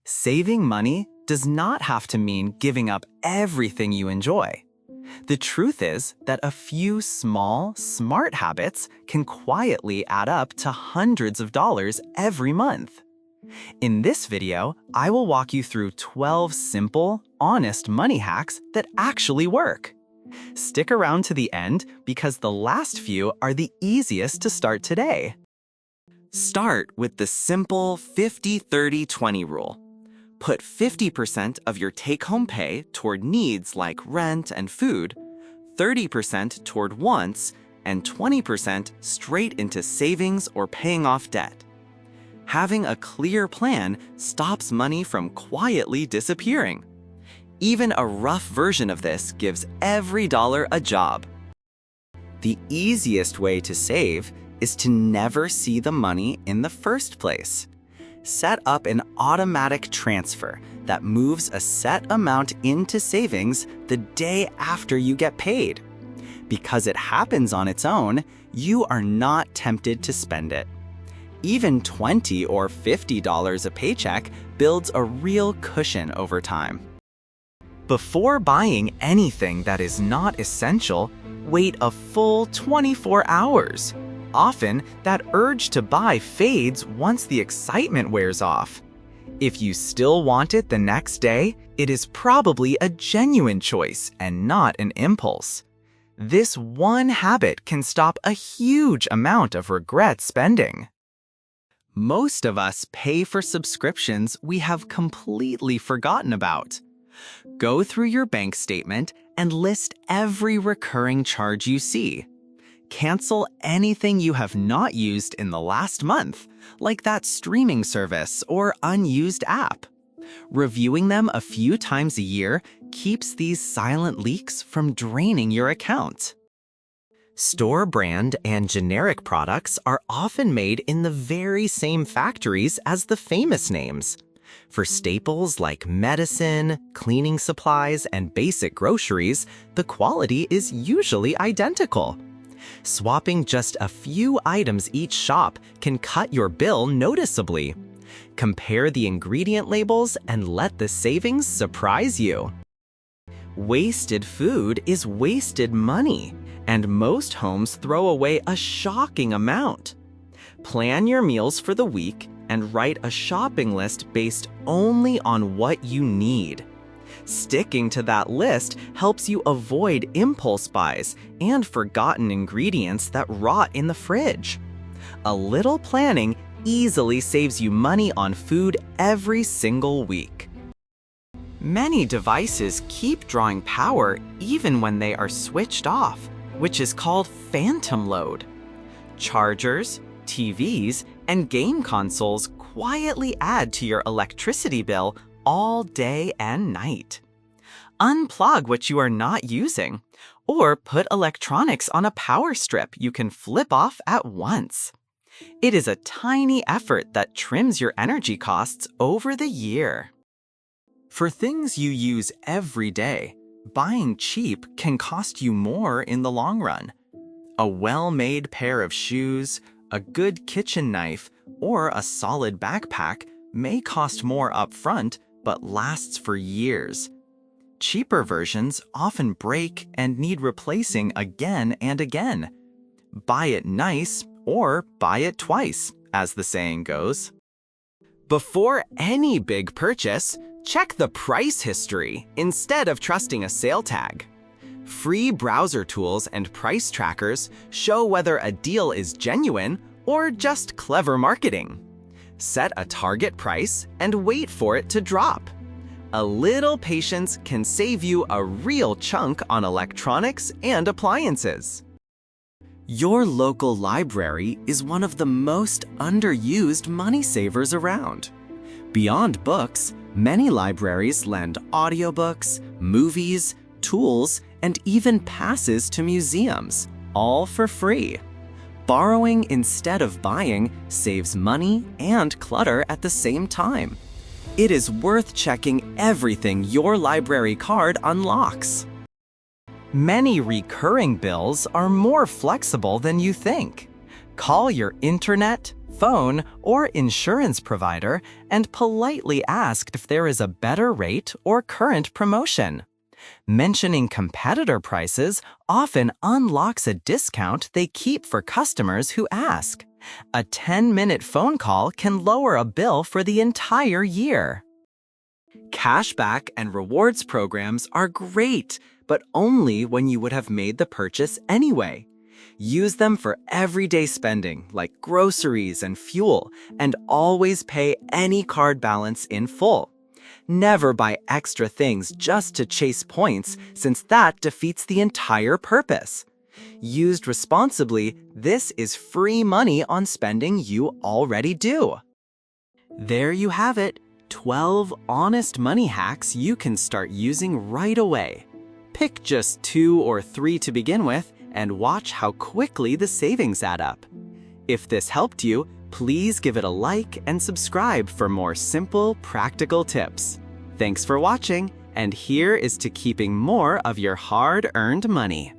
Saving money does not have to mean giving up everything you enjoy. The truth is that a few small, smart habits can quietly add up to hundreds of dollars every month. In this video, I will walk you through 12 simple, honest money hacks that actually work. Stick around to the end because the last few are the easiest to start today. Start with the simple 50-30-20 rule. Put 50% of your take-home pay toward needs like rent and food, 30% toward wants, and 20% straight into savings or paying off debt. Having a clear plan stops money from quietly disappearing. Even a rough version of this gives every dollar a job. The easiest way to save is to never see the money in the first place. Set up an automatic transfer that moves a set amount into savings the day after you get paid. Because it happens on its own, you are not tempted to spend it. Even $20 or $50 a paycheck builds a real cushion over time. Before buying anything that is not essential, wait a full 24 hours. Often, that urge to buy fades once the excitement wears off. If you still want it the next day, it is probably a genuine choice and not an impulse. This one habit can stop a huge amount of regret spending. Most of us pay for subscriptions we have completely forgotten about. Go through your bank statement and list every recurring charge you see. Cancel anything you have not used in the last month, like that streaming service or unused app. Reviewing them a few times a year keeps these silent leaks from draining your account. Store brand and generic products are often made in the very same factories as the famous names. For staples like medicine, cleaning supplies, and basic groceries, the quality is usually identical. Swapping just a few items each shop can cut your bill noticeably. Compare the ingredient labels and let the savings surprise you. Wasted food is wasted money, and most homes throw away a shocking amount. Plan your meals for the week and write a shopping list based only on what you need. Sticking to that list helps you avoid impulse buys and forgotten ingredients that rot in the fridge. A little planning easily saves you money on food every single week. Many devices keep drawing power even when they are switched off, which is called phantom load. Chargers, TVs, and game consoles quietly add to your electricity bill all day and night. Unplug what you are not using, or put electronics on a power strip you can flip off at once. It is a tiny effort that trims your energy costs over the year. For things you use every day, buying cheap can cost you more in the long run. A well-made pair of shoes, a good kitchen knife, or a solid backpack may cost more upfront but lasts for years. Cheaper versions often break and need replacing again and again. Buy it nice or buy it twice, as the saying goes. Before any big purchase, check the price history instead of trusting a sale tag. Free browser tools and price trackers show whether a deal is genuine or just clever marketing. Set a target price and wait for it to drop. A little patience can save you a real chunk on electronics and appliances. Your local library is one of the most underused money savers around. Beyond books, many libraries lend audiobooks, movies, tools, and even passes to museums, all for free. Borrowing instead of buying saves money and clutter at the same time. It is worth checking everything your library card unlocks. Many recurring bills are more flexible than you think. Call your internet, phone, or insurance provider and politely asked if there is a better rate or current promotion. Mentioning competitor prices often unlocks a discount they keep for customers who ask. A 10-minute phone call can lower a bill for the entire year. Cashback and rewards programs are great, but only when you would have made the purchase anyway. Use them for everyday spending like groceries and fuel, and always pay any card balance in full. Never buy extra things just to chase points, since that defeats the entire purpose. Used responsibly, this is free money on spending you already do. There you have it, 12 honest money hacks you can start using right away. Pick just 2 or 3 to begin with and watch how quickly the savings add up. If this helped you, please give it a like and subscribe for more simple, practical tips. Thanks for watching, and here is to keeping more of your hard-earned money.